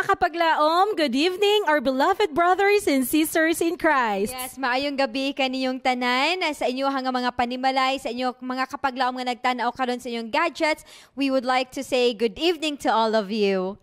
mga kapaglaom, good evening, our beloved brothers and sisters in Christ. Yes, maayong gabi kaniyong tanan sa inyo nga mga panimalay, sa inyo mga kapaglaom nga nagtanaw karon sa inyong gadgets. We would like to say good evening to all of you.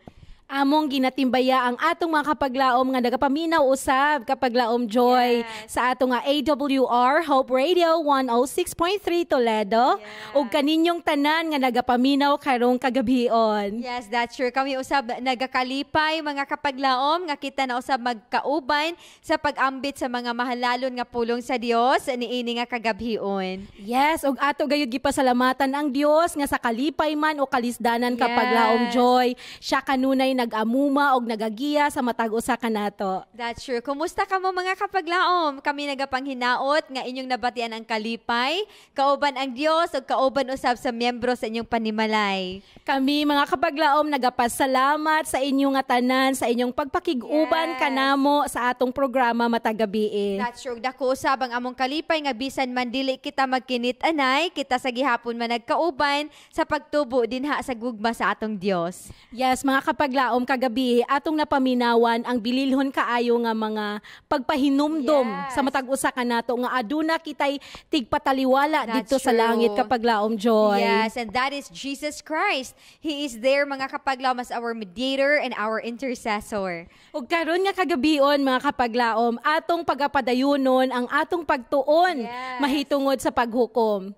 Among ginatimbaya ang atong mga kapaglaom nga nagapaminaw usab kapaglaom Joy sa atong nga AWR Hope Radio 106.3 Toledo ug kaninyong tanan nga nagapaminaw karong kagabion. Yes, that's true. Kami usab nagakalipay mga kapaglaom nga kita na usab magkauban sa pag-ambit sa mga mahalalon nga pulong sa Dios niini nga kagabion. Yes, ug ato gayud gipasalamatan ang Dios nga sa kalipay man o kalisdanan kapaglaom Joy. Siya kanunay nag-amuma og nagagiya sa matag usa kanato. That's true. Kumusta ka mo mga kapaglaom? Kami nagapanghinaot nga inyong nabatian ang kalipay, kauban ang Dios ug kauban usab sa miyembro sa inyong panimalay. Kami mga kapaglaom nagapasalamat sa inyong nga tanan sa inyong pagpakig-uban kanamo sa atong programa matag gabi. That's true. Dako usab ang among kalipay nga bisan man dili kita magkinit-anay, kita sa gihapon man nagkauban sa pagtubo dinha sa gugma sa atong Dios. Yes, mga kapaglaom kagabi atong napaminawan ang bililhon kaayo nga mga pagpahinumdom sa matag usa kanato nga aduna kitay tigpataliwala didto sa langit kapaglaom Joy. Yes, and that is Jesus Christ. He is there mga kapaglaom as our mediator and our intercessor. Ug karon nga kagabion mga kapaglaom atong pagapadayunon ang atong pagtuon mahitungod sa paghukom.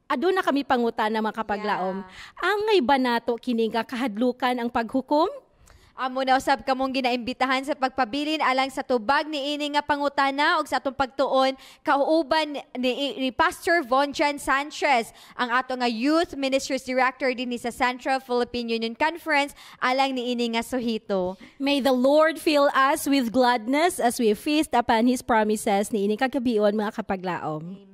Aduna kami pangutana mga kapaglaom. Angay ba nato kini nga kahadlukan ang paghukom? Amo na usab kamong ginaimbitahan sa pagpabilin alang sa tubag ni ini nga pangutana ug sa atong pagtuon kauban ni Pastor Vonjan Sanchez, ang ato nga Youth Ministries Director dinhi sa Central Philippine Union Conference alang ni ini nga suhito. May the Lord fill us with gladness as we feast upon His promises ni ini kagabion mga kapaglaom. Amen.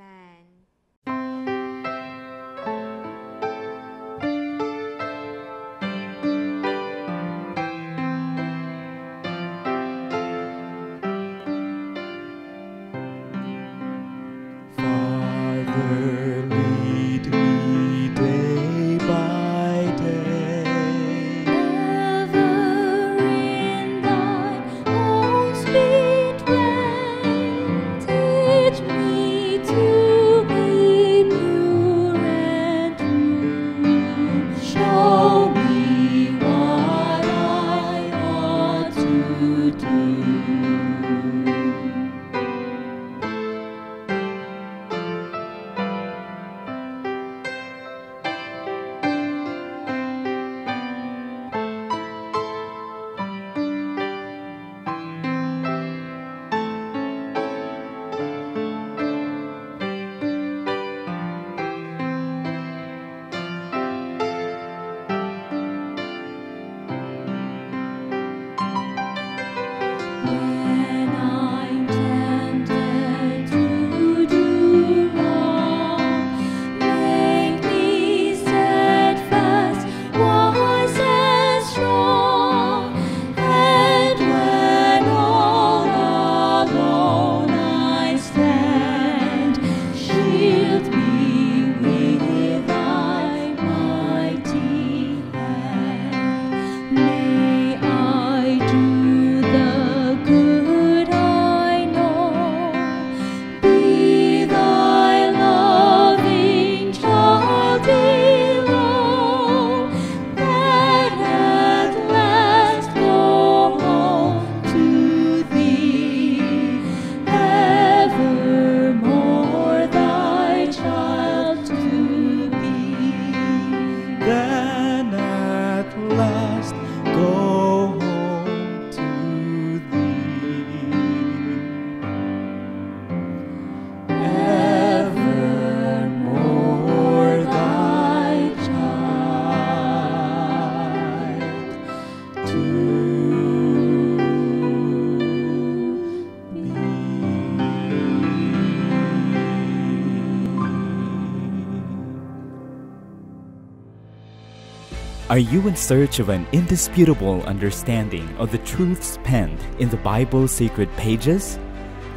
Are you in search of an indisputable understanding of the truths penned in the Bible's sacred pages?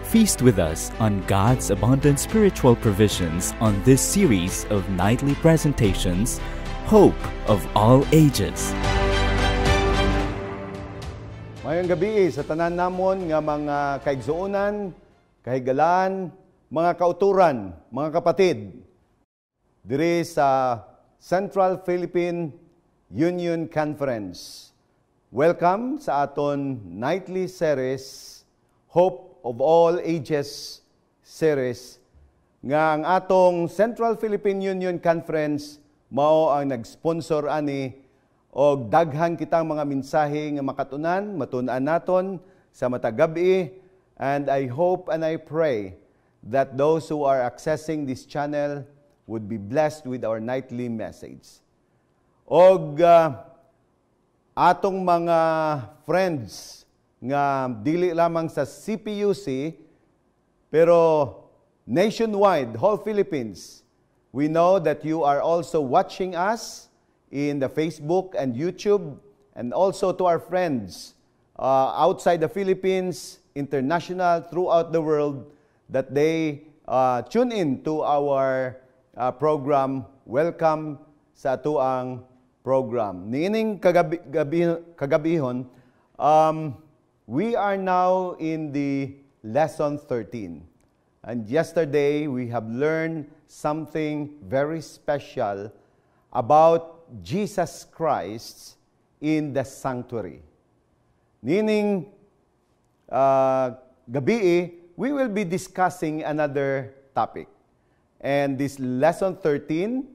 Feast with us on God's abundant spiritual provisions on this series of nightly presentations, Hope of All Ages. Mayang gabi sa tanan namon nga mga kaigsuonan, kahigalan, mga kauturan, mga kapatid. Diri sa Central Philippine Union Conference. Welcome sa aton nightly series, Hope of All Ages series, nga ang atong Central Philippine Union Conference mao ang nag-sponsor ani og daghan kitang mga mensahe nga makatunan, matun-an naton sa matagabi, and I hope and I pray that those who are accessing this channel would be blessed with our nightly message. Og atong mga friends nga dili lamang sa CPUC pero nationwide, whole Philippines, we know that you are also watching us in the Facebook and YouTube, and also to our friends outside the Philippines, international, throughout the world, that they tune in to our program. Welcome sa atuang program. Niining kagabihon, we are now in the lesson 13. And yesterday, we have learned something very special about Jesus Christ in the sanctuary. Meaning, gabi, we will be discussing another topic. And this lesson 13,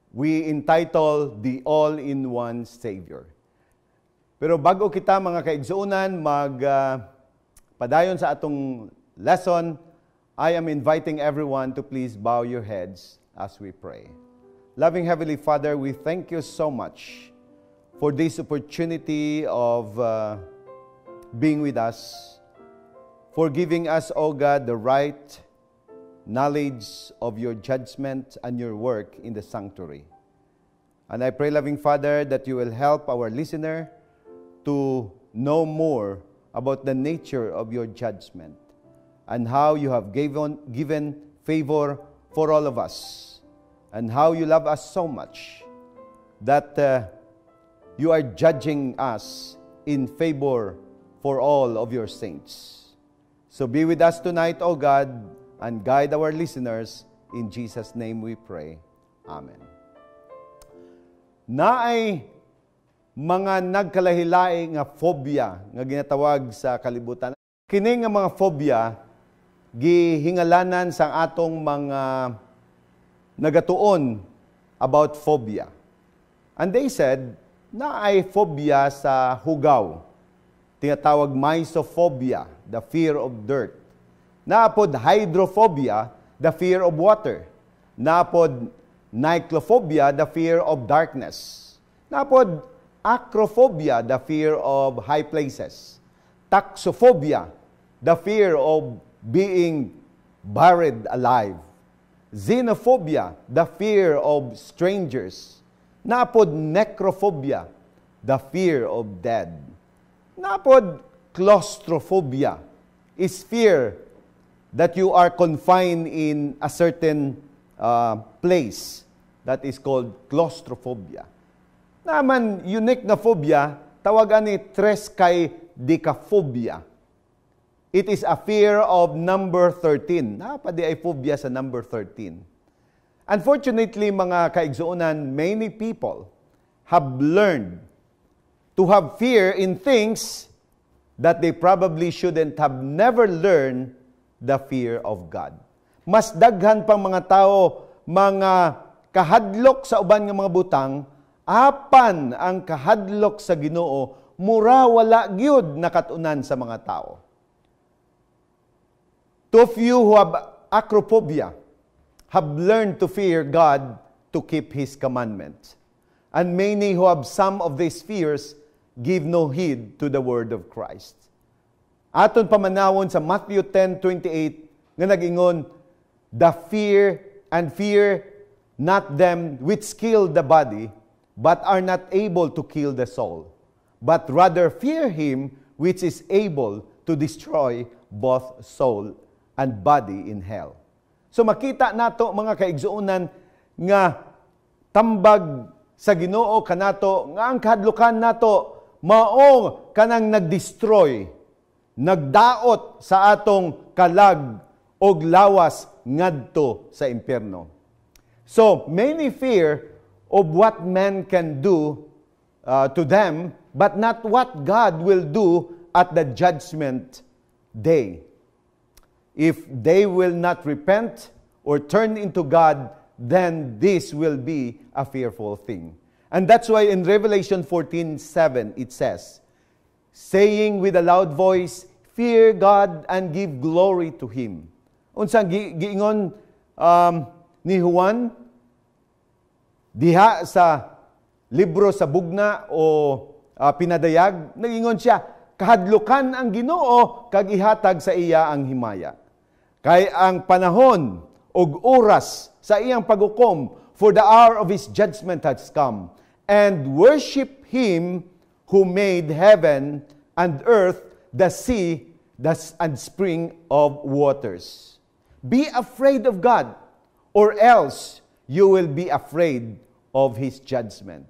we entitle The All-in-One Savior. Pero bago kita mga kaigsuunan padayon sa atong lesson, I am inviting everyone to please bow your heads as we pray. Loving Heavenly Father, we thank you so much for this opportunity of being with us, for giving us, O God, the right knowledge of your judgment and your work in the sanctuary. And I pray, loving Father, that you will help our listener to know more about the nature of your judgment, and how you have given favor for all of us, and how you love us so much that you are judging us in favor for all of your saints. So be with us tonight, O God, and guide our listeners. In Jesus' name we pray. Amen. Naay mga nagkalahilaing nga phobia nga ginatawag sa kalibutan. Kini nga mga phobia gihingalanan sa atong mga nagatuon about phobia. And they said, na ay phobia sa hugaw. Tinatawag mysophobia, the fear of dirt. Naapod hydrophobia, the fear of water. Naapod nyclophobia, the fear of darkness. Naapod acrophobia, the fear of high places. Taxophobia, the fear of being buried alive. Xenophobia, the fear of strangers. Napod necrophobia, the fear of dead. Napod claustrophobia, is fear that you are confined in a certain place that is called claustrophobia. Naman unique na phobia, tawagan ni triskaidekaphobia. It is a fear of number 13. Napadi ay phobia sa number 13. Unfortunately, mga kaigsuunan, many people have learned to have fear in things that they probably shouldn't have never learned the fear of God. Mas daghan pang mga tao, mga kahadlok sa uban nga mga butang, apan ang kahadlok sa Ginoo, mura wala gyud nakatunan sa mga tao. Two of you who have acrophobia have learned to fear God to keep His commandments. And many who have some of these fears give no heed to the word of Christ. Aton pamanawon sa Matthew 10:28 nga nag-ingon, the fear not them which kill the body, but are not able to kill the soul, but rather fear Him which is able to destroy both soul and body in hell. So makita nato mga kaigsuonan nga tambag sa Ginoo kanato nga ang kahadlukan nato mao kanang nagdestroy, nagdaot sa atong kalag og lawas ngadto sa impyerno. So, many fear of what man can do to them, but not what God will do at the judgment day. If they will not repent or turn into God, then this will be a fearful thing. And that's why in Revelation 14:7 it says, saying with a loud voice, fear God and give glory to Him. Unsang giingon ni Juan diha sa libro sa bugna o pinadayag, nagingon siya, kahadlukan ang Ginoo kag ihatag sa iya ang himaya. Kay ang panahon og oras sa iyang paghukom, for the hour of His judgment has come, and worship Him who made heaven and earth, the sea, and spring of waters. Be afraid of God, or else you will be afraid of His judgment.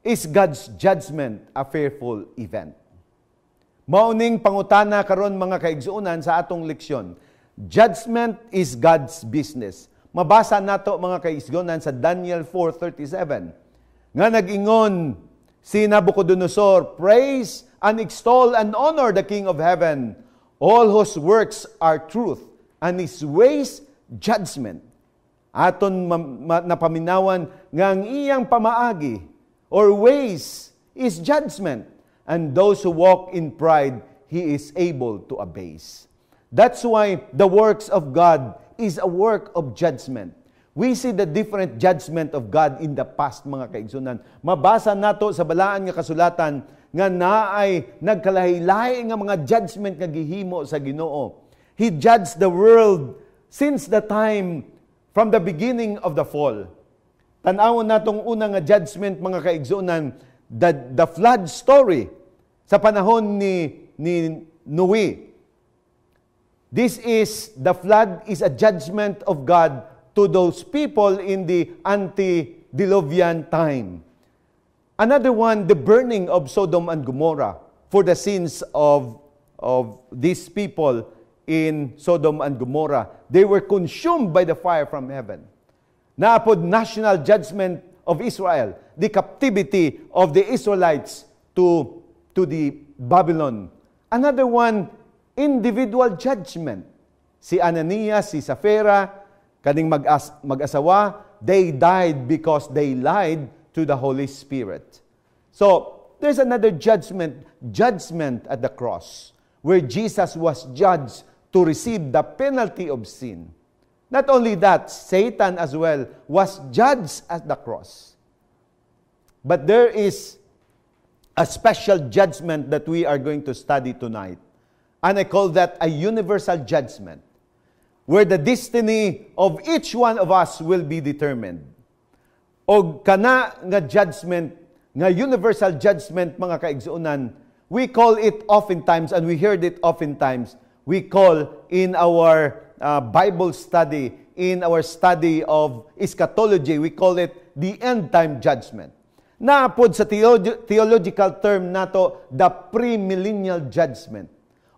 Is God's judgment a fearful event? Mauning pangutana karon mga kaigsuunan sa atong leksyon. Judgment is God's business. Mabasa nato mga kaigsuunan sa Daniel 4:37. Nga nag-ingon si Nabucodonosor, praise and extol and honor the King of heaven, all whose works are truth, and His ways judgment. Aton napaminawan nga ang iyang pamaagi or ways is judgment, and those who walk in pride He is able to abase. That's why the works of God is a work of judgment. We see the different judgment of God in the past, mga kaigsunan. Mabasa nato sa balaan nga kasulatan nga naay nagkalahi-lahi nga mga judgment nga gihimo sa Ginoo. He judged the world since the time from the beginning of the fall. Tan-awon natong unang nga judgment, mga kaigsunan, the flood story sa panahon ni Noe. This is, the flood is a judgment of God to those people in the antediluvian time. Another one, the burning of Sodom and Gomorrah for the sins of these people in Sodom and Gomorrah. They were consumed by the fire from heaven. Naapod national judgment of Israel, the captivity of the Israelites to the Babylon. Another one, individual judgment. Si Ananias, si Sapphira, kaning mag-asawa, they died because they lied to the Holy Spirit. So, there's another judgment at the cross, where Jesus was judged to receive the penalty of sin. Not only that, Satan as well was judged at the cross. But there is a special judgment that we are going to study tonight. And I call that a universal judgment, where the destiny of each one of us will be determined. O kana nga judgment, nga universal judgment, mga kaigsuunan, we call it oftentimes, and we heard it oftentimes, we call in our Bible study, in our study of eschatology, we call it the end-time judgment. Naapod sa theological term nato, the premillennial judgment.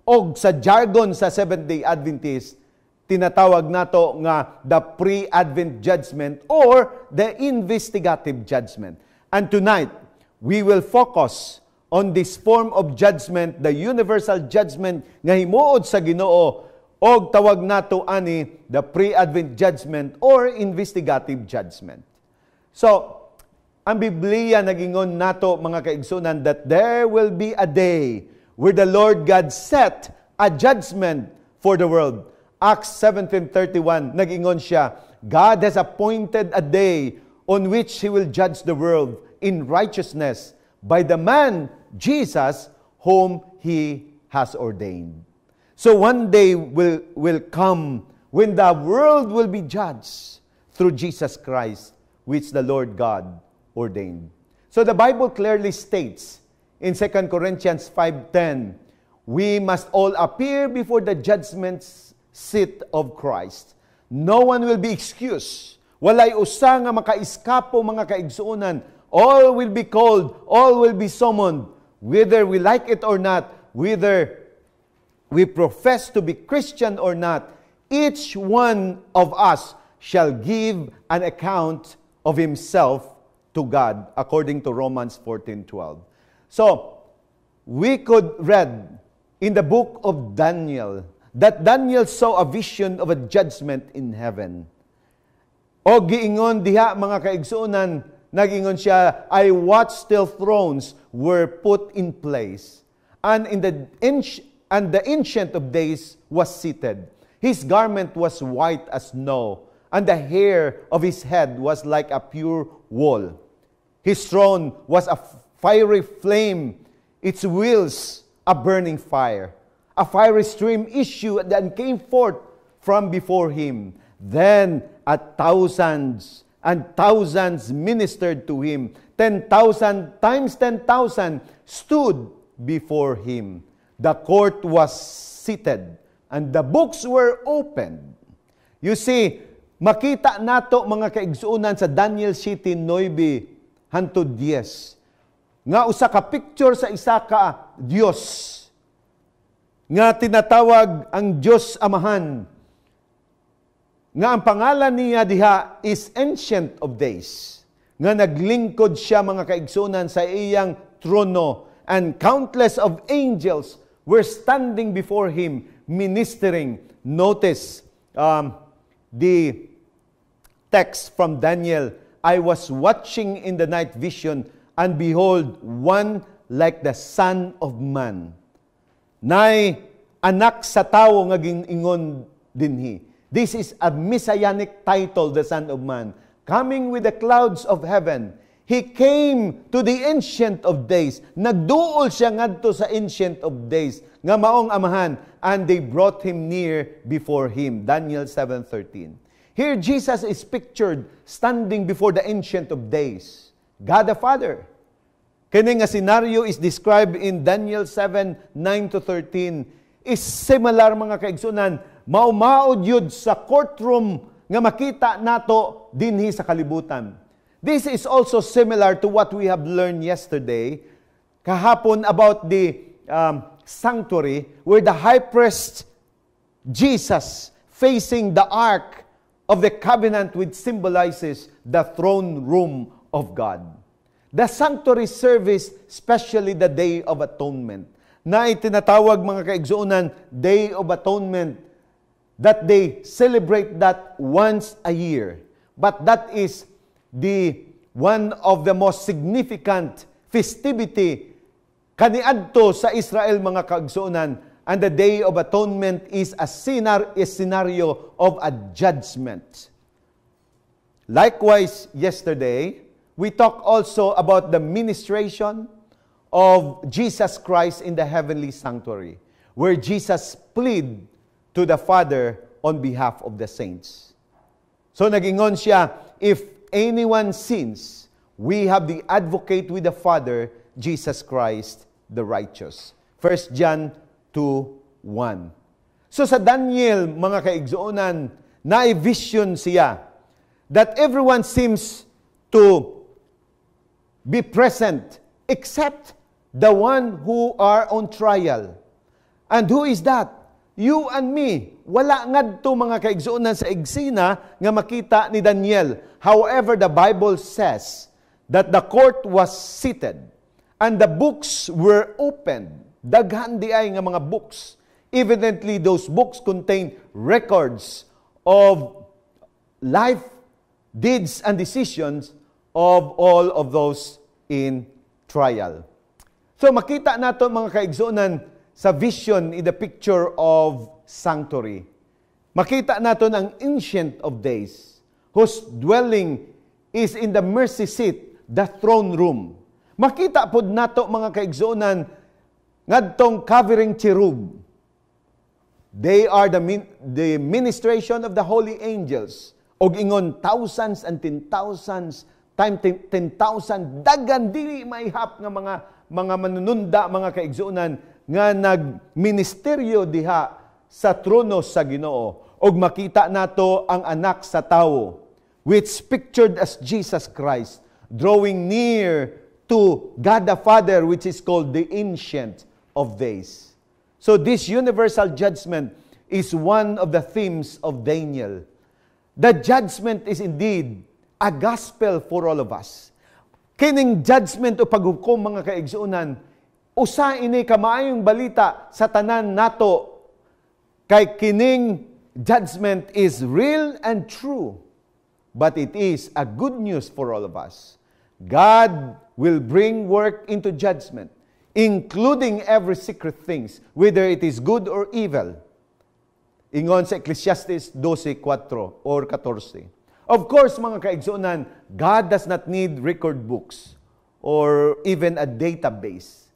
O sa jargon sa Seventh-day Adventist, tinatawag nato nga the pre-Advent judgment or the investigative judgment. And tonight, we will focus on this form of judgment, the universal judgment nga himuod sa Ginoo, o tawag nato ani the pre-Advent judgment or investigative judgment. So, ang Biblia nagingon nato, mga kaigsunan, that there will be a day where the Lord God set a judgment for the world. Acts 17:31, nag-ingon siya, God has appointed a day on which He will judge the world in righteousness by the man, Jesus, whom He has ordained. So one day will come when the world will be judged through Jesus Christ, which the Lord God ordained. So the Bible clearly states in 2 Corinthians 5:10, we must all appear before the judgment seat of Christ. No one will be excused Walay usa nga makaiskapo mga kaigsuonan. All will be called, all will be summoned, whether we like it or not, whether we profess to be Christian or not. Each one of us shall give an account of himself to God, according to Romans 14:12. So, we could read in the book of Daniel that Daniel saw a vision of a judgment in heaven. O giingon diha mga kaigsuonan, nagingon siya, I watched till thrones were put in place, and the Ancient of Days was seated. His garment was white as snow, and the hair of his head was like a pure wool. His throne was a fiery flame, its wheels a burning fire. A fiery stream issued and came forth from before him. Then thousands and thousands ministered to him. 10,000 times 10,000 stood before him. The court was seated, and the books were opened. You see, makita nato mga kaigsuunan sa Daniel City 9 hangtod 10 nga usa ka picture sa isa ka Dios nga tinatawag ang Diyos Amahan, nga ang pangalan niya diha is Ancient of Days, nga naglingkod siya mga kaigsunan sa iyang trono, and countless of angels were standing before him ministering. Notice the text from Daniel, I was watching in the night vision, and behold, one like the Son of Man. Nay anak sa tao nga gingon dinhi. This is a messianic title, the Son of Man. Coming with the clouds of heaven. He came to the Ancient of Days. Nagduol siya ngadto sa Ancient of Days, nga maong Amahan, and they brought him near before him. Daniel 7:13. Here Jesus is pictured standing before the Ancient of Days, God the Father. Kini nga scenario is described in Daniel 7:9-13. Is similar mga kaigsunan, maumaod yun sa courtroom nga makita nato dinhi sa kalibutan. This is also similar to what we have learned yesterday, kahapon, about the sanctuary, where the high priest Jesus facing the ark of the covenant, which symbolizes the throne room of God. The sanctuary service, especially the Day of Atonement, na itinatawag mga kaigsuunan, Day of Atonement, that they celebrate that once a year. But that is the one of the most significant festivity kaniadto sa Israel mga kaigsuunan, and the Day of Atonement is a scenario of a judgment. Likewise, yesterday, we talked also about the ministration of Jesus Christ in the heavenly sanctuary, where Jesus plead to the Father on behalf of the saints. So nagingon siya, if anyone sins, we have the advocate with the Father, Jesus Christ the righteous. 1 John 2:1. So sa Daniel, mga kaigsuonan, na-vision siya that everyone seems to be present except the one who are on trial. And who is that? You and me. Wala ngadto mga kaigsuonan sa eksena nga makita ni Daniel. However, the Bible says that the court was seated and the books were opened. Daghan di ay nga mga books. Evidently, those books contain records of life, deeds, and decisions of all of those in trial. So makita nato mga kaigsuonan sa vision in the picture of sanctuary. Makita nato ang Ancient of Days, whose dwelling is in the mercy seat, the throne room. Makita pod nato mga kaigsuonan ngadtong covering cherub. They are the ministration of the holy angels. Og ingon thousands and 10,000s times 10,000 dagan dili maihap nga mga manununda mga kaigsuonan nga nagministeryo diha sa trono sa Ginoo. Og makita nato ang anak sa tawo which pictured as Jesus Christ, drawing near to God the Father, which is called the Ancient of Days. So this universal judgment is one of the themes of Daniel. The judgment is indeed a gospel for all of us. Kining judgment o paghukom mga kaigsuunan, usa ini kamaayong balita sa tanan nato, kay kining judgment is real and true, but it is a good news for all of us. God will bring work into judgment, including every secret things, whether it is good or evil. Ingon sa Ecclesiastes 12:4 or 14. Of course, mga kaigsuunan, God does not need record books or even a database.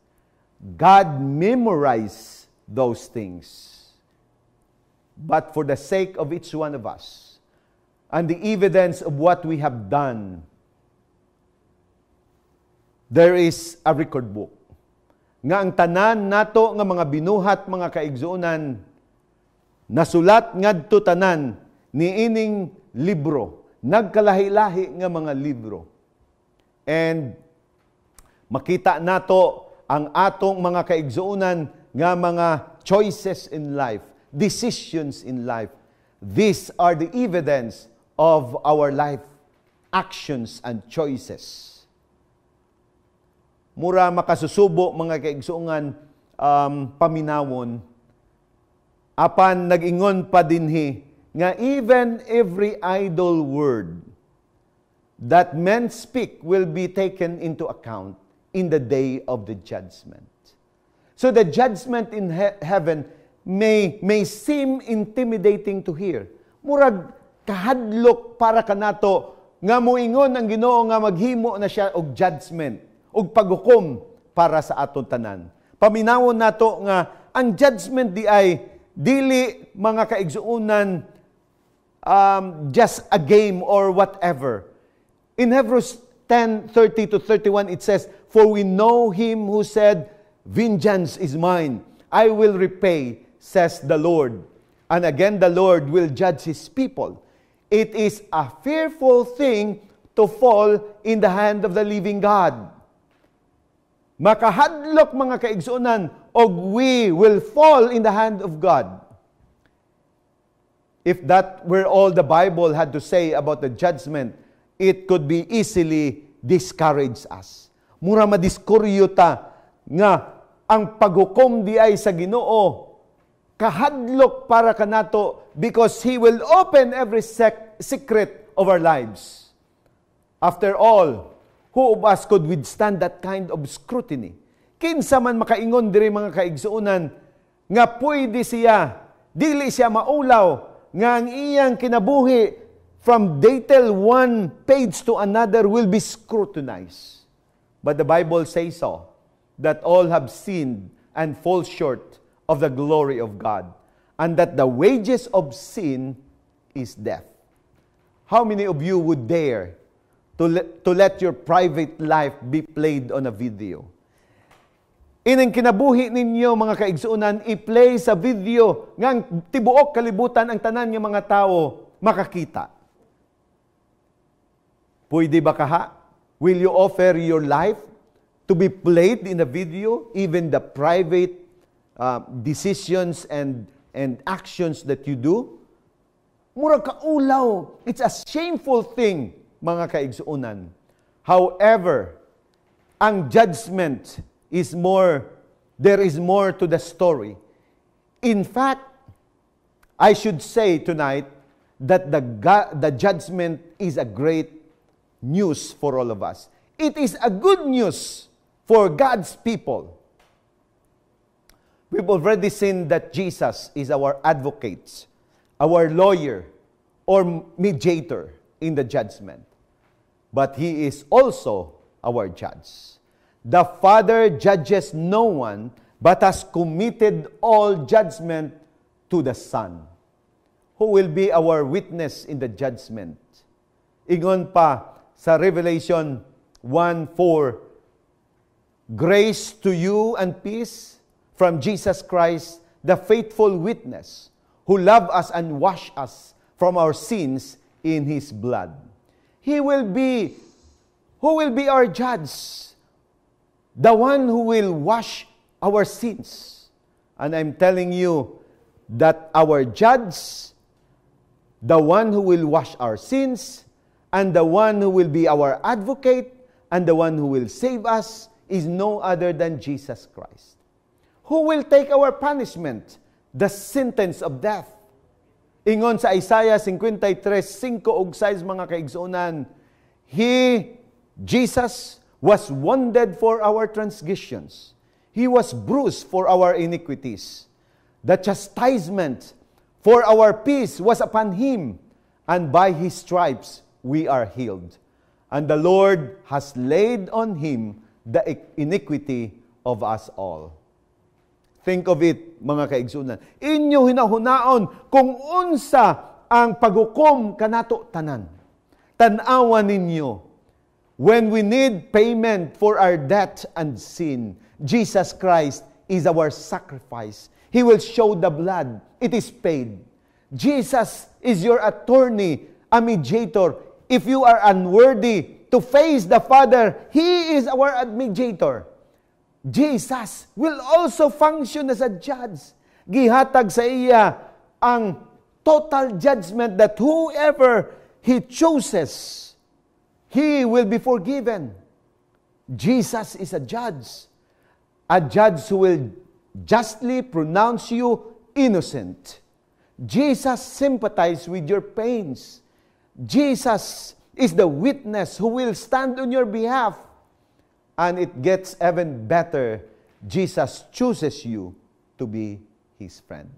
God memorized those things. But for the sake of each one of us, and the evidence of what we have done, there is a record book. Nga ang tanan nato nga mga binuhat, mga kaigsuunan, nasulat ngadto tanan niining libro, nagkalahi-lahi nga mga libro. And makita nato ang atong mga kaigsuunan nga mga choices in life, decisions in life. These are the evidence of our life actions and choices. Mura makasusubo mga kaigsuungan paminawon, apan nag-ingon pa dinhi nga even every idle word that men speak will be taken into account in the day of the judgment. So the judgment in heaven may seem intimidating to hear. Murag kahadlok para kanato nga moingon ang Ginoo nga maghimo na siya og judgment, og paghukom para sa aton tanan. Paminawon nato nga ang judgment di ay dili mga kaigsuunan just a game or whatever. In Hebrews 10:30-31 it says, "For we know him who said, 'Vengeance is mine, I will repay,' says the Lord. And again the Lord will judge his people. It is a fearful thing to fall in the hand of the living God." Makahadlok mga kaigsuunan, og we will fall in the hand of God. If that were all the Bible had to say about the judgment, it could be easily discourage us. Mura madiskuryo ta nga ang paghukom di ay sa Ginoo kahadlok para kanato, because He will open every secret of our lives. After all, who of us could withstand that kind of scrutiny? Kinsa man makaingon diri mga kaigsuunan nga pwede siya, dili siya maulaw, nga ang iyang kinabuhi from detail one page to another will be scrutinized. But the Bible says so, that all have sinned and fall short of the glory of God, and that the wages of sin is death. How many of you would dare to let your private life be played on a video? Inang kinabuhi ninyo mga kaigsuunan, i-play sa video nga tibuok kalibutan ang tanan ng mga tao makakita. Pwede ba kaha? Will you offer your life to be played in a video, even the private decisions and actions that you do? Mura kaulaw. It's a shameful thing, mga kaigsuunan. However, ang judgment is more, there is more to the story. In fact, I should say tonight that the judgment is a great news for all of us. It is a good news for God's people. We've already seen that Jesus is our advocate, our lawyer, or mediator in the judgment. But He is also our judge. The Father judges no one, but has committed all judgment to the Son, who will be our witness in the judgment. Ingon pa sa Revelation 1:4, "Grace to you and peace from Jesus Christ, the faithful witness, who loved us and washed us from our sins in His blood." Who will be our judge? The one who will wash our sins. And I'm telling you that our judge, the one who will wash our sins, and the one who will be our advocate, and the one who will save us, is no other than Jesus Christ. Who will take our punishment? The sentence of death. Ingon sa Isaiah 53:5 ug 6 mga kaigsuonan, Jesus, was wounded for our transgressions. He was bruised for our iniquities. The chastisement for our peace was upon Him, and by His stripes we are healed. And the Lord has laid on Him the iniquity of us all. Think of it, mga kaigsunan. Inyo hinahunaon kung unsa ang paghukom kanato tanan. Tanawan ninyo, when we need payment for our debt and sin, Jesus Christ is our sacrifice. He will show the blood. It is paid. Jesus is your attorney, a mediator. If you are unworthy to face the Father, He is our mediator. Jesus will also function as a judge. Gihatag sa iya ang total judgment that whoever He chooses, he will be forgiven. Jesus is a judge who will justly pronounce you innocent. Jesus sympathizes with your pains. Jesus is the witness who will stand on your behalf. And it gets even better. Jesus chooses you to be His friend.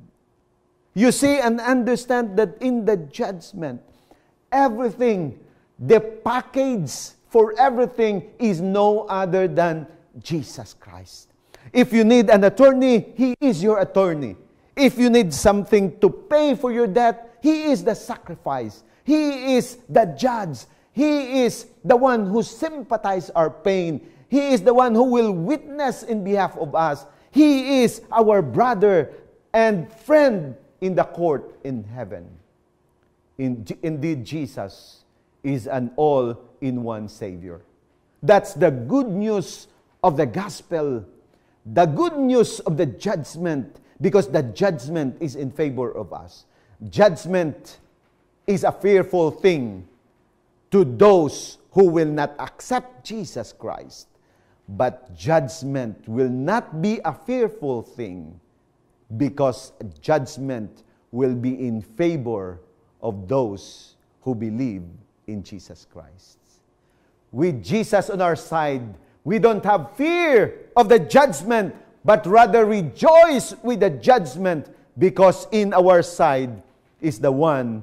You see and understand that in the judgment, everything, the package for everything is no other than Jesus Christ. If you need an attorney, He is your attorney. If you need something to pay for your debt, He is the sacrifice. He is the judge. He is the one who sympathizes our pain. He is the one who will witness in behalf of us. He is our brother and friend in the court in heaven. Indeed, Jesus is an all-in-one Savior. That's the good news of the gospel, the good news of the judgment, because the judgment is in favor of us. Judgment is a fearful thing to those who will not accept Jesus Christ. But judgment will not be a fearful thing, because judgment will be in favor of those who believe in Jesus Christ. With Jesus on our side, we don't have fear of the judgment, but rather rejoice with the judgment, because in our side is the one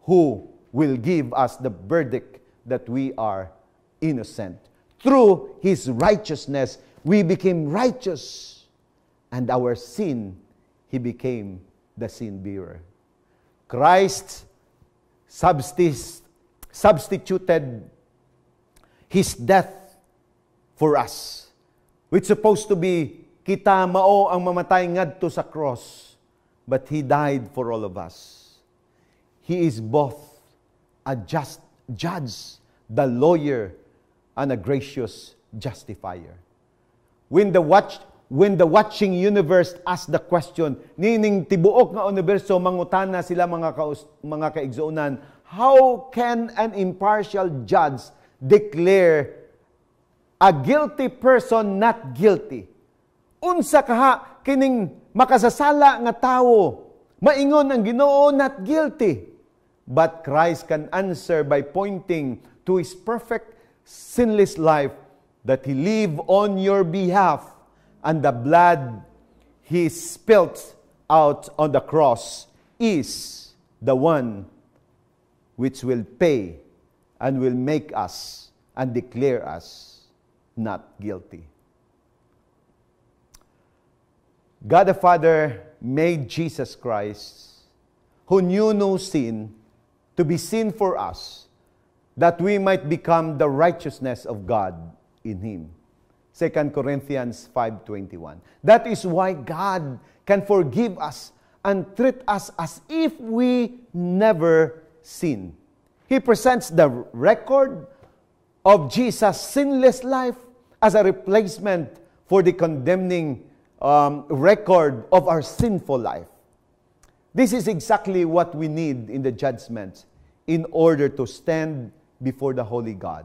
who will give us the verdict that we are innocent. Through His righteousness, we became righteous, and our sin, He became the sin bearer. Christ substituted His death for us. It's supposed to be kita mao ang mamatay ngadto sa cross, but He died for all of us. He is both a just judge, the lawyer, and a gracious justifier. When the watching universe asks the question, nining tibuok nga universo mangutana sila mga kaigsuonan, how can an impartial judge declare a guilty person not guilty? Unsa kaha kining makasasala nga tawo maingon ang Ginoo not guilty? But Christ can answer by pointing to His perfect sinless life, that He lived on your behalf, and the blood He spilt out on the cross is the one which will pay and will make us and declare us not guilty. God the Father made Jesus Christ, who knew no sin, to be sin for us, that we might become the righteousness of God in Him. 2 Corinthians 5:21. That is why God can forgive us and treat us as if we never sinned. He presents the record of Jesus' sinless life as a replacement for the condemning record of our sinful life. This is exactly what we need in the judgment in order to stand before the holy God.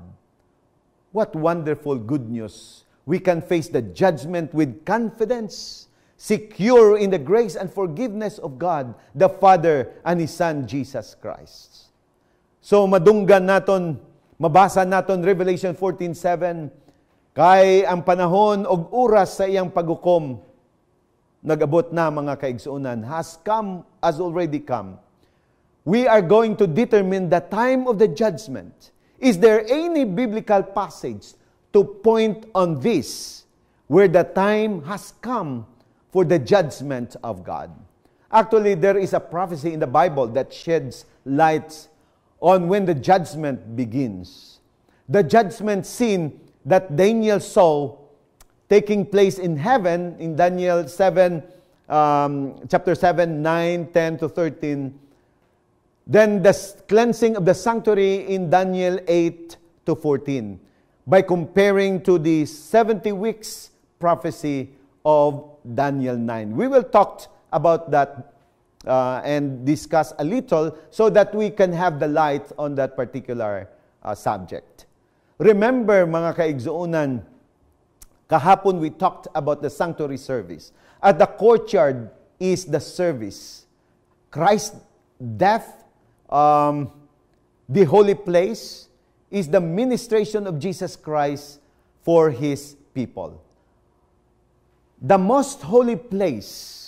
What wonderful good news. We can face the judgment with confidence, secure in the grace and forgiveness of God, the Father, and His Son, Jesus Christ. So, madunggan naton, mabasa naton Revelation 14:7, kay ang panahon og oras sa iyang paghukom, nag-abot na mga kaigsuunan, has already come. We are going to determine the time of the judgment. Is there any biblical passage to point on this, where the time has come for the judgment of God? Actually, there is a prophecy in the Bible that sheds light on when the judgment begins. The judgment scene that Daniel saw taking place in heaven in Daniel 7, chapter 7, 9, 10 to 13. Then the cleansing of the sanctuary in Daniel 8 to 14. By comparing to the 70 weeks prophecy of Daniel 9. We will talk about that and discuss a little so that we can have the light on that particular subject. Remember, mga kaigsuunan, kahapon we talked about the sanctuary service. At the courtyard is the service. Christ's death, the holy place, is the ministration of Jesus Christ for His people. The most holy place,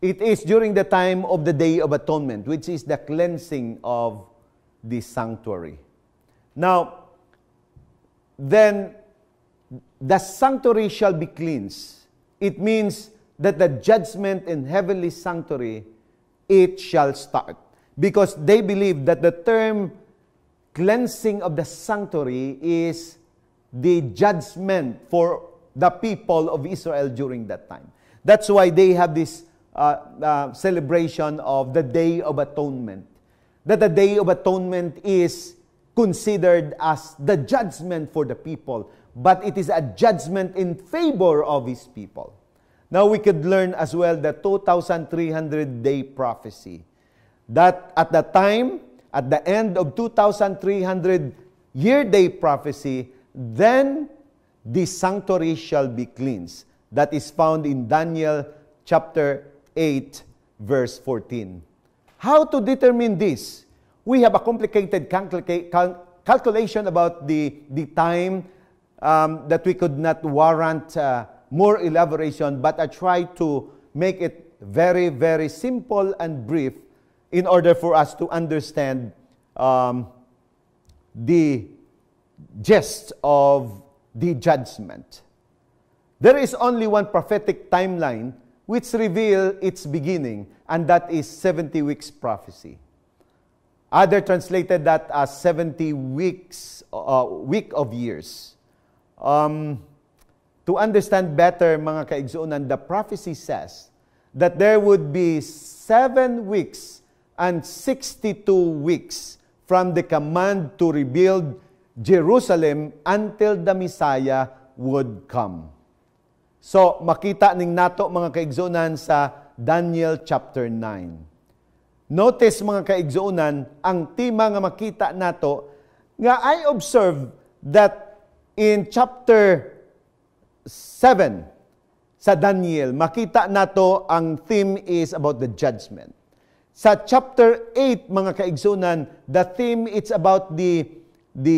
it is during the time of the Day of Atonement, which is the cleansing of the sanctuary. Now, then, the sanctuary shall be cleansed. It means that the judgment in heavenly sanctuary, it shall start. Because they believe that the term cleansing of the sanctuary is the judgment for the people of Israel during that time. That's why they have this celebration of the Day of Atonement. That the Day of Atonement is considered as the judgment for the people, but it is a judgment in favor of His people. Now we could learn as well the 2,300-day prophecy. That at the time, at the end of 2,300-year-day prophecy, then the sanctuary shall be cleansed. That is found in Daniel chapter 8, verse 14. How to determine this? We have a complicated calculation about the time that we could not warrant more elaboration, but I try to make it very, very simple and brief in order for us to understand the gist of the judgment. There is only one prophetic timeline which reveals its beginning, and that is 70 weeks prophecy. Other translated that as 70 weeks, week of years. To understand better, mga kaigsuunan, the prophecy says that there would be 7 weeks and 62 weeks from the command to rebuild Jerusalem until the Messiah would come. So, makita ning nato mga kaigsuunan sa Daniel chapter 9. Notice mga kaigsuunan, ang tema nga makita nato, nga I observe that in chapter 7 sa Daniel, makita nato ang theme is about the judgment. Sa chapter 8, mga kaigsuunan, the theme it's about the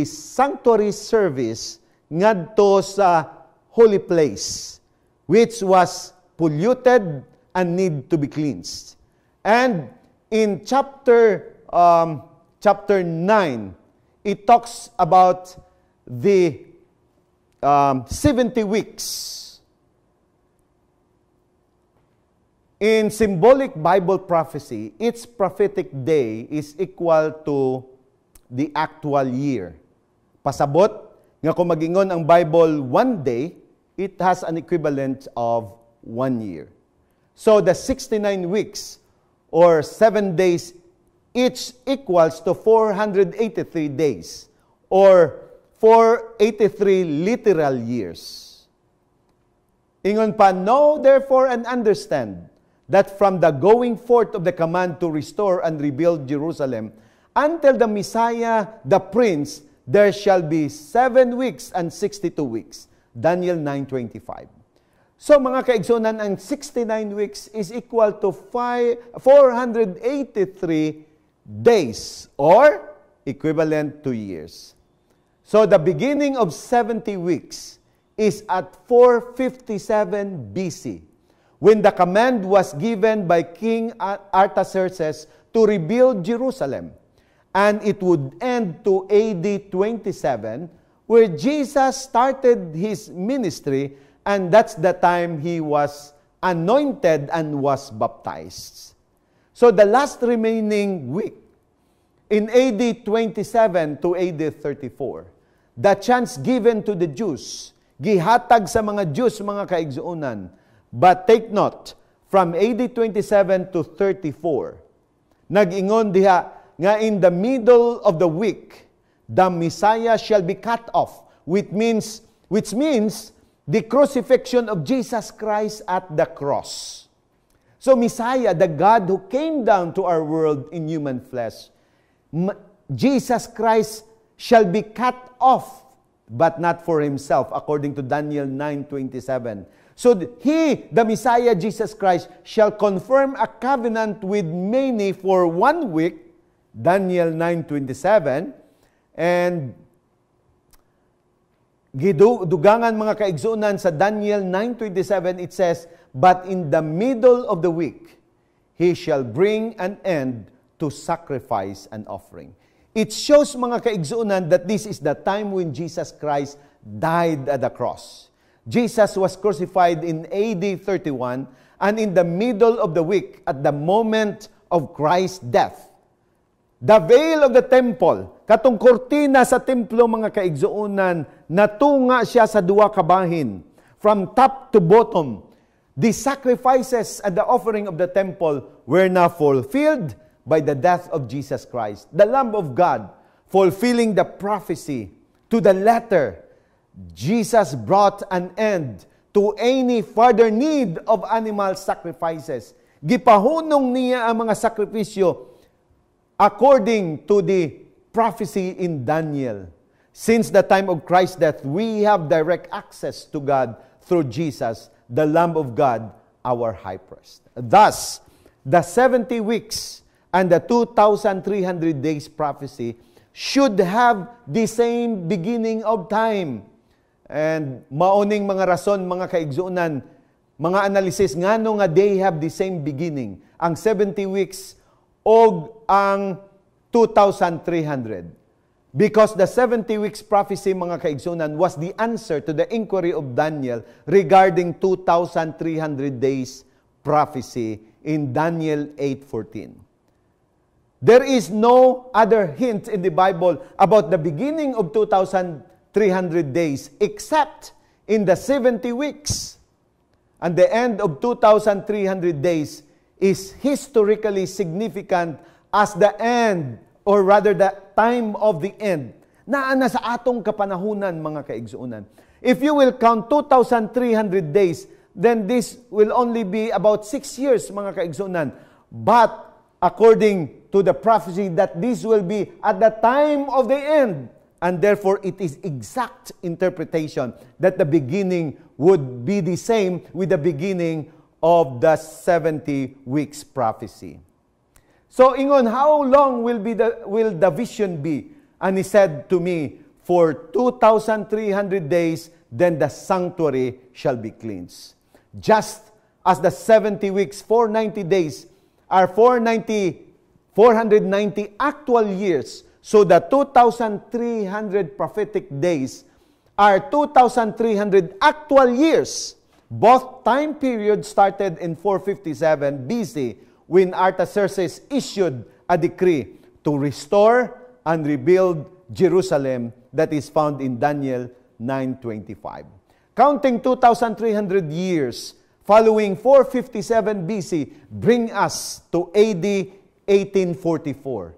sanctuary service ngadto sa holy place, which was polluted and need to be cleansed. And in chapter 9, it talks about the 70 weeks. In symbolic Bible prophecy, its prophetic day is equal to the actual year. Pasabot, nga kung magingon ang Bible one day, it has an equivalent of 1 year. So the 69 weeks or 7 days each equals to 483 days or 483 literal years. Ingon pa, know therefore and understand that from the going forth of the command to restore and rebuild Jerusalem until the Messiah, the Prince, there shall be 7 weeks and 62 weeks. Daniel 9:25. So mga kaigsunan, ang 69 weeks is equal to 483 days or equivalent to years. So the beginning of 70 weeks is at 457 BC, when the command was given by King Artaxerxes to rebuild Jerusalem. And it would end to AD 27, where Jesus started his ministry, and that's the time he was anointed and was baptized. So the last remaining week, in AD 27 to AD 34, the chance given to the Jews, gihatag sa mga Diyos, mga kaigsuunan. But take note, from AD 27 to 34, nag-ingon diha, nga in the middle of the week, the Messiah shall be cut off, which means the crucifixion of Jesus Christ at the cross. So Messiah, the God who came down to our world in human flesh, Jesus Christ shall be cut off, but not for himself, according to Daniel 9:27. So he, the Messiah, Jesus Christ, shall confirm a covenant with many for 1 week, Daniel 9:27, and gidugangan mga kaigsunan sa Daniel 9:27, it says, but in the middle of the week, he shall bring an end to sacrifice and offering. It shows mga kaigsuunan that this is the time when Jesus Christ died at the cross. Jesus was crucified in AD 31, and in the middle of the week, at the moment of Christ's death, the veil of the temple, katong kortina sa templo mga kaigsuunan, natunga siya sa duwa ka bahin, from top to bottom. The sacrifices and the offering of the temple were now fulfilled by the death of Jesus Christ, the Lamb of God, fulfilling the prophecy to the letter. Jesus brought an end to any further need of animal sacrifices. Gipahunong niya ang mga sakripisyo according to the prophecy in Daniel. Since the time of Christ's death, we have direct access to God through Jesus, the Lamb of God, our high priest. Thus, the 70 weeks and the 2,300 days prophecy should have the same beginning of time. And mauning mga rason, mga kaigsuunan, mga analysis, ngano nga they have the same beginning. Ang 70 weeks o ang 2,300. Because the 70 weeks prophecy, mga kaigsuunan, was the answer to the inquiry of Daniel regarding 2,300 days prophecy in Daniel 8:14. There is no other hint in the Bible about the beginning of 2,300 days except in the 70 weeks. And the end of 2,300 days is historically significant as the end, or rather the time of the end, na sa atong kapanahunan, mga kaigsuunan. If you will count 2,300 days, then this will only be about 6 years, mga kaigsuunan. But according to the prophecy that this will be at the time of the end, and therefore it is exact interpretation that the beginning would be the same with the beginning of the 70 weeks prophecy. So ingon, how long will the vision be? And he said to me, for 2,300 days, then the sanctuary shall be cleansed. Just as the 70 weeks, 490 days, are 490 actual years, so the 2,300 prophetic days are 2,300 actual years. Both time periods started in 457 BC, when Artaxerxes issued a decree to restore and rebuild Jerusalem, that is found in Daniel 9:25. Counting 2,300 years following 457 BC bring us to AD 1844.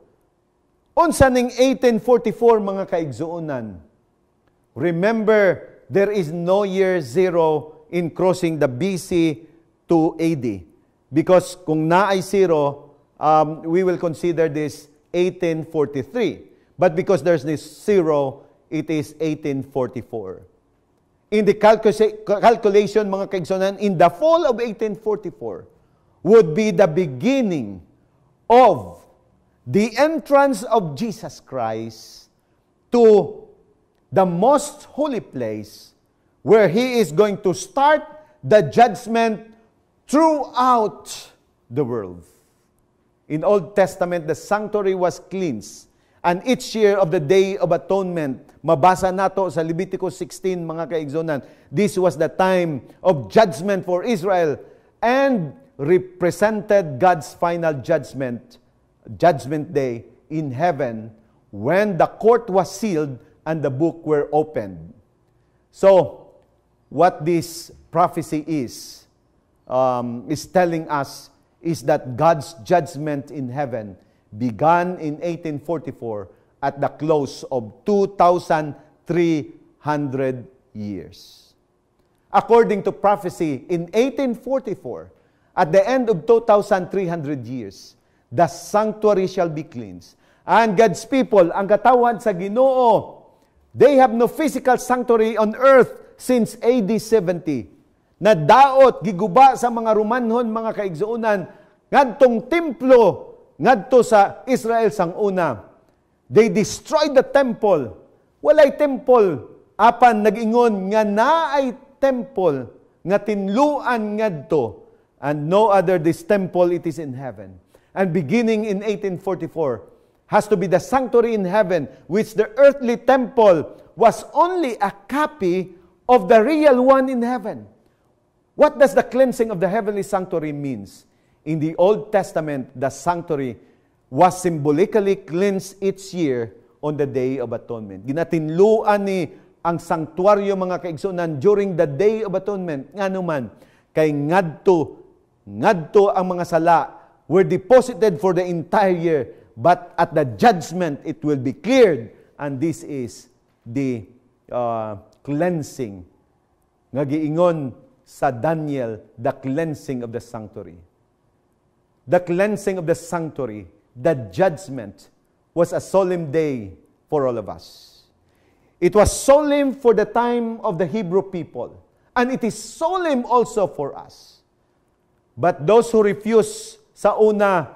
Unsa ning 1844 mga kaigsuonan? Remember, there is no year zero in crossing the BC to AD. Because kung naay zero, we will consider this 1843. But because there's this zero, it is 1844. In the calculation, mga kaigsuonan, in the fall of 1844 would be the beginning of the entrance of Jesus Christ to the most holy place where He is going to start the judgment throughout the world. In Old Testament, the sanctuary was cleansed. And each year of the Day of Atonement, mabasa nato sa Leviticus 16, mga kaigsuonan, this was the time of judgment for Israel and represented God's final judgment day in heaven when the court was sealed and the book were opened. So, what this prophecy is telling us is that God's judgment in heaven began in 1844 at the close of 2,300 years. According to prophecy, in 1844, at the end of 2,300 years, the sanctuary shall be cleansed. And God's people, ang katawan sa Ginoo, they have no physical sanctuary on earth since AD 70. Nadaot, giguba sa mga Romanhon, mga kaigsuonan, ngadtong templo, ngadto sa Israel sang una. They destroyed the temple. Walay temple. Apan nag-ingon nga naay temple nga tinluan ngadto. And no other this temple, it is in heaven. And beginning in 1844, has to be the sanctuary in heaven, which the earthly temple was only a copy of the real one in heaven. What does the cleansing of the heavenly sanctuary means? In the Old Testament, the sanctuary was symbolically cleansed each year on the Day of Atonement. Ginatinluan ni ang sanctuaryo, mga kaigsuonan, during the Day of Atonement. Nga naman, kay ngadto ang mga sala were deposited for the entire year, but at the judgment, it will be cleared. And this is the cleansing. Nga giingon sa Daniel, the cleansing of the sanctuary. The cleansing of the sanctuary, the judgment, was a solemn day for all of us. It was solemn for the time of the Hebrew people, and it is solemn also for us. But those who refuse sa una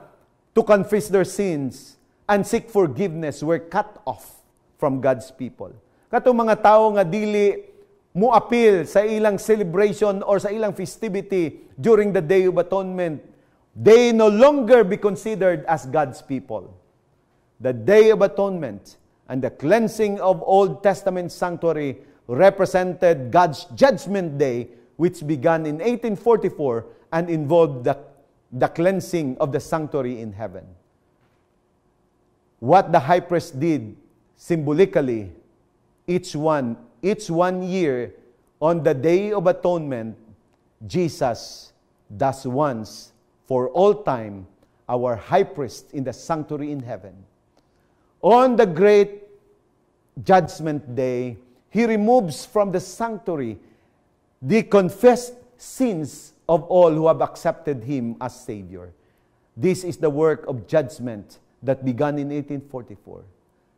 to confess their sins and seek forgiveness were cut off from God's people. Katong mga tao nga dili muapil sa ilang celebration or sa ilang festivity during the Day of Atonement, they no longer be considered as God's people. The Day of Atonement and the cleansing of Old Testament sanctuary represented God's judgment day, which began in 1844 and involved the cleansing of the sanctuary in heaven. What the high priest did symbolically, each one year on the Day of Atonement, Jesus does once for all time our high priest in the sanctuary in heaven. On the great judgment day, He removes from the sanctuary the confessed sins of all who have accepted Him as Savior. This is the work of judgment that began in 1844.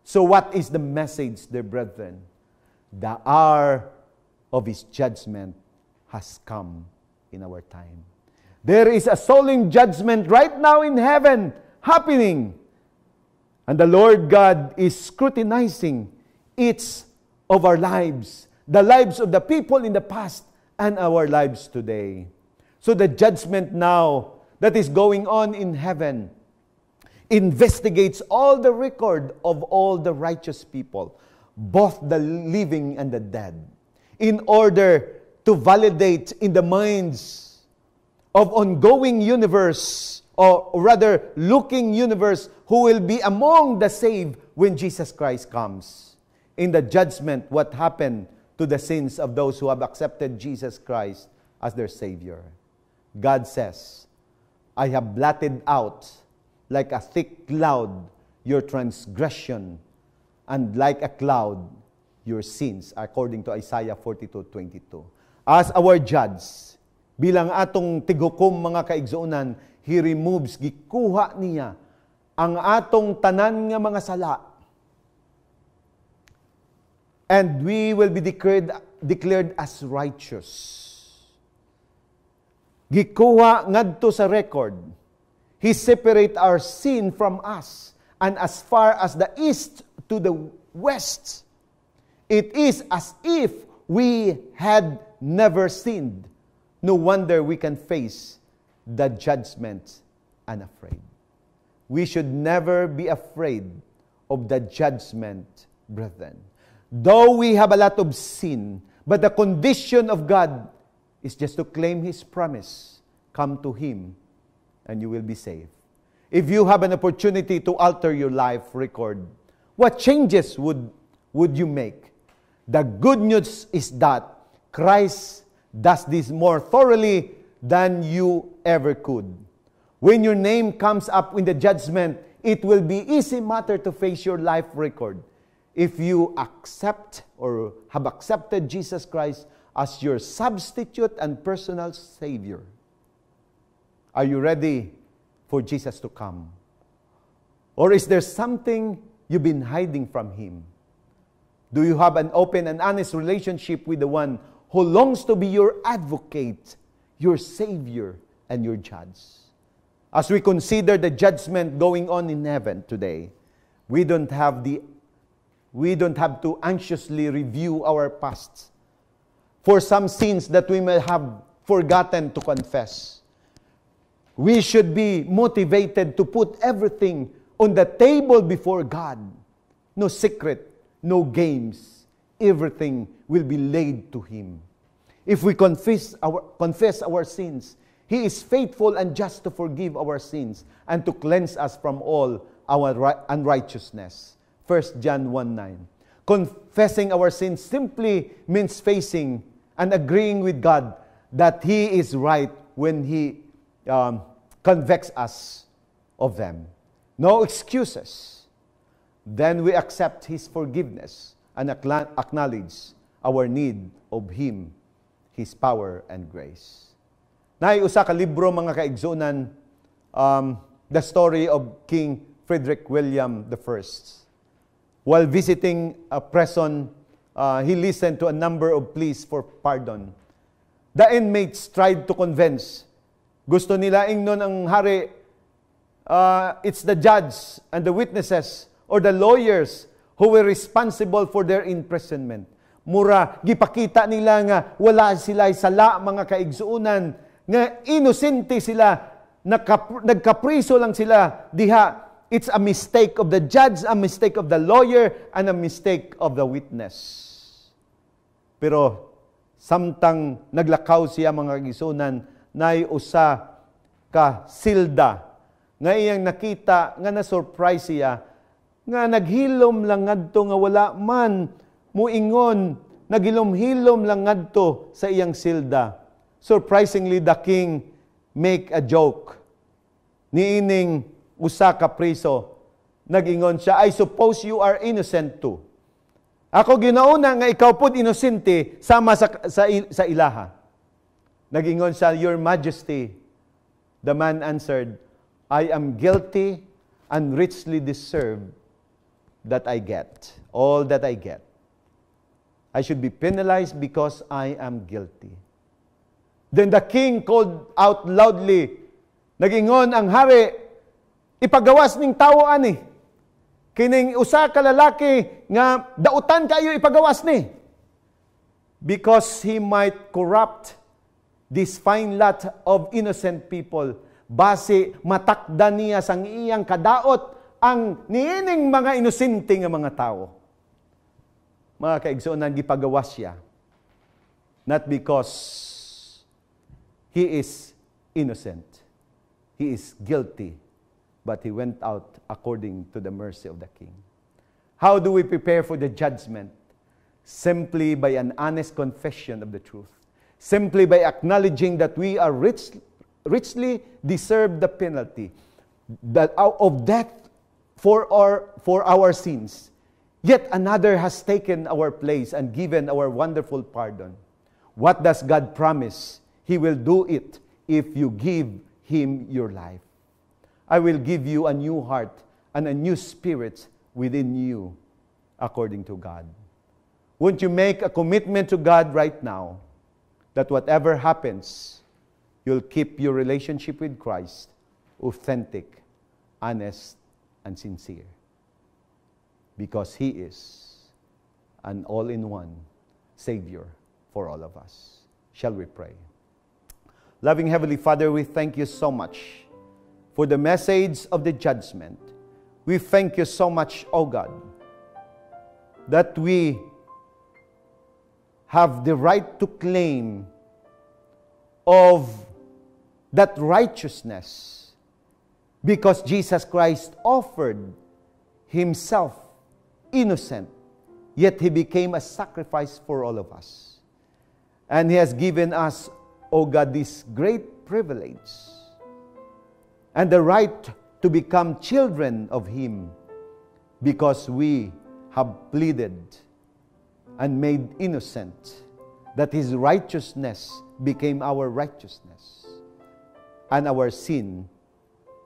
So what is the message, dear brethren? The hour of His judgment has come in our time. There is a solemn judgment right now in heaven happening. And the Lord God is scrutinizing each of our lives, the lives of the people in the past and our lives today. So the judgment now that is going on in heaven investigates all the record of all the righteous people, both the living and the dead, in order to validate in the minds of ongoing universe, or rather looking universe, who will be among the saved when Jesus Christ comes. In the judgment, what happened to the sins of those who have accepted Jesus Christ as their Savior? God says, I have blotted out like a thick cloud your transgression, and like a cloud your sins, according to Isaiah 42:22. As our judge, bilang atong tigukom mga kaigsuonan, He removes, gikuha niya ang atong tanan nga mga sala. And we will be declared as righteous. Gikuha ngadto sa record. He separate our sin from us, and as far as the east to the west, it is as if we had never sinned. No wonder we can face the judgment unafraid. We should never be afraid of the judgment, brethren. Though we have a lot of sin, but the condition of God is just to claim His promise. Come to Him, and you will be saved. If you have an opportunity to alter your life record, what changes would you make? The good news is that Christ does this more thoroughly than you ever could. When your name comes up in the judgment, it will be easy matter to face your life record if you accept or have accepted Jesus Christ as your substitute and personal Savior. Are you ready for Jesus to come? Or is there something you've been hiding from Him? Do you have an open and honest relationship with the one who longs to be your advocate, your Savior, and your judge? As we consider the judgment going on in heaven today, we don't have to anxiously review our past for some sins that we may have forgotten to confess. We should be motivated to put everything on the table before God. No secret, no games. Everything will be laid to Him. If we confess our sins, He is faithful and just to forgive our sins and to cleanse us from all our unrighteousness. 1 John 1:9. Confessing our sins simply means facing and agreeing with God that He is right when He convicts us of them. No excuses. Then we accept His forgiveness and acknowledge our need of Him, His power and grace. Usa ka libro mga kaigsunan, the story of King Frederick William I. While visiting a prison, he listened to a number of pleas for pardon. The inmates tried to convince. Gusto nila ingnon ang hari, it's the judge and the witnesses or the lawyers who were responsible for their imprisonment. Mura, gipakita nila nga wala sila sala mga kaigsuunan, nga inosente sila, nagkapriso lang sila diha. It's a mistake of the judge, a mistake of the lawyer, and a mistake of the witness. Pero samtang naglakaw siya mga kaigsuunan, nay usa ka silda nga iyang nakita nga na-surprise siya nga naghilom lang ngadto nga wala man muingon, naghilom-hilom lang ngadto sa iyang silda. Surprisingly, the king make a joke. Niining usa ka priso, nagingon siya, I suppose you are innocent too. Ako ginauna nga ikaw pud inosente sama sa ilaha. Nagingon siya, Your Majesty. The man answered, I am guilty and richly deserve that I get, all that I get. I should be penalized because I am guilty. Then the king called out loudly, nagingon ang hari, ipagawas ning tawo ani. Kining usa ka lalaki nga dautan kayo ipagawas ni. Because he might corrupt this fine lot of innocent people, base matakdan niya sang iyang kadaot ang niining mga inosente nga mga tao. Mga kaigsuonan, gipagawas siya. Not because he is innocent. He is guilty. But he went out according to the mercy of the king. How do we prepare for the judgment? Simply by an honest confession of the truth. Simply by acknowledging that we are richly deserve the penalty. of death for our sins. Yet another has taken our place and given our wonderful pardon. What does God promise? He will do it if you give Him your life. I will give you a new heart and a new spirit within you, according to God. Won't you make a commitment to God right now that whatever happens, you'll keep your relationship with Christ authentic, honest, and sincere? Because He is an all-in-one Savior for all of us. Shall we pray? Loving Heavenly Father, we thank you so much for the message of the judgment. We thank you so much, O God, that we have the right to claim of that righteousness because Jesus Christ offered Himself innocent, yet He became a sacrifice for all of us. And He has given us, O God, this great privilege and the right to become children of Him because we have pleaded and made innocent that His righteousness became our righteousness and our sin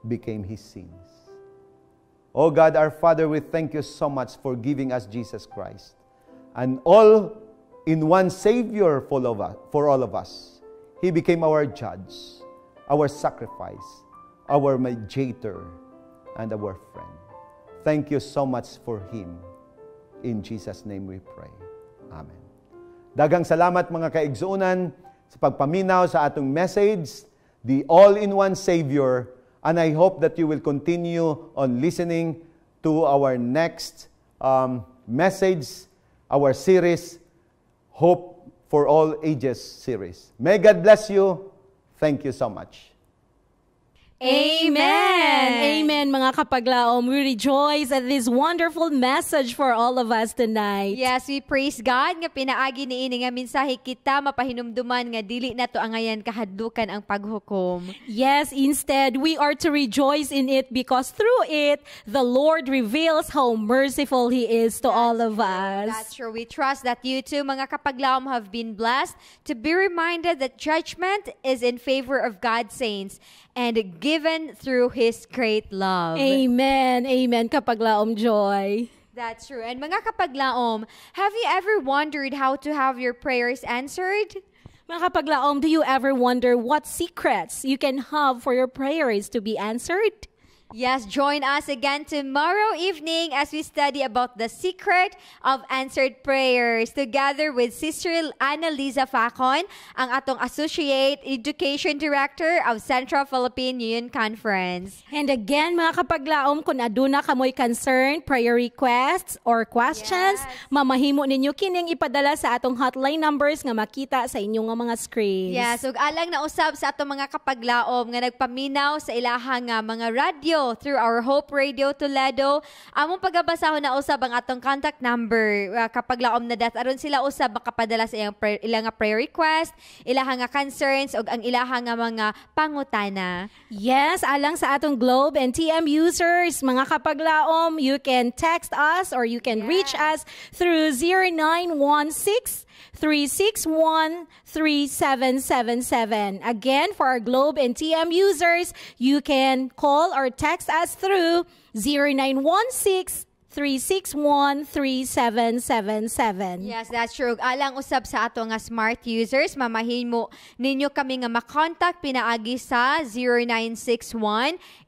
became His sins. Oh God, our Father, we thank you so much for giving us Jesus Christ, an all-in-one Savior for all of us. He became our judge, our sacrifice, our mediator, and our friend. Thank you so much for Him. In Jesus' name we pray. Amen. Daghang salamat mga kaigsuonan sa pagpaminaw sa atong message, the all-in-one Savior, and I hope that you will continue on listening to our next message, our series, Hope for All Ages series. May God bless you. Thank you so much. Amen! Amen, mga kapaglaom. We rejoice at this wonderful message for all of us tonight. Yes, we praise God nga pinaagi niini nga mensahe kita mapahinumduman nga dili nato angayan kahadlukan ang paghukom. Yes, instead, we are to rejoice in it because through it, the Lord reveals how merciful He is to all of us. That's true. We trust that you too, mga kapaglaom, have been blessed to be reminded that judgment is in favor of God's saints and given through His great love. Amen. Amen, kapaglaom Joy. That's true. And mga kapaglaom, have you ever wondered how to have your prayers answered? Mga kapaglaom, do you ever wonder what secrets you can have for your prayers to be answered? Yes, join us again tomorrow evening as we study about the secret of answered prayers together with Sister Annalisa Facon, ang atong Associate Education Director of Central Philippine Union Conference. And again, mga kapaglaom, kung aduna kamoy concern, prayer requests, or questions, mamahimo ninyo kining ipadala sa atong hotline numbers nga makita sa inyong mga screens. Yes, ug alang na usab sa atong mga kapaglaom nga nagpaminaw sa ilahang mga radio through our Hope Radio Toledo. Among pagabasahon na usab ang atong contact number kapag laom na dat aron sila usab makapadala sa ilang prayer request, ilahang concerns ug ang ilahang mga pangutana. Yes, alang sa atong Globe and TM users, mga kapaglaom, you can text us or you can reach us through 0916-361-3777. Again, for our Globe and TM users, you can call or text us through 0916-361-3777. Yes, that's true. Alang usab sa ato nga smart users, mamahimo ninyo kami nga makontak pinaagi sa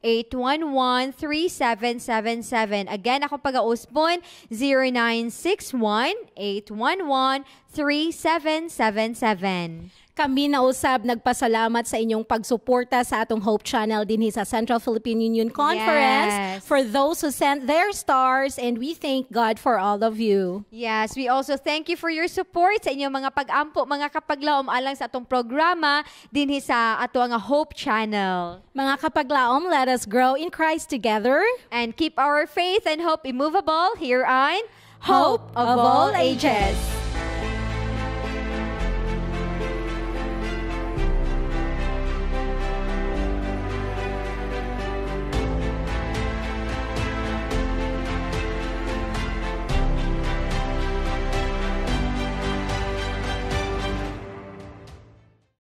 0961-811-3777. Again, akong pag-auspon, 0961-811-3777. Kami na usab nagpasalamat sa inyong pagsuporta sa atong Hope Channel dinhi sa Central Philippine Union Conference, for those who sent their stars, and we thank God for all of you. Yes, we also thank you for your support sa inyong mga pag-ampo, mga kapaglaom alang sa atong programa dinhi sa ato nga Hope Channel. Mga kapaglaom, let us grow in Christ together and keep our faith and hope immovable here on Hope of All Ages.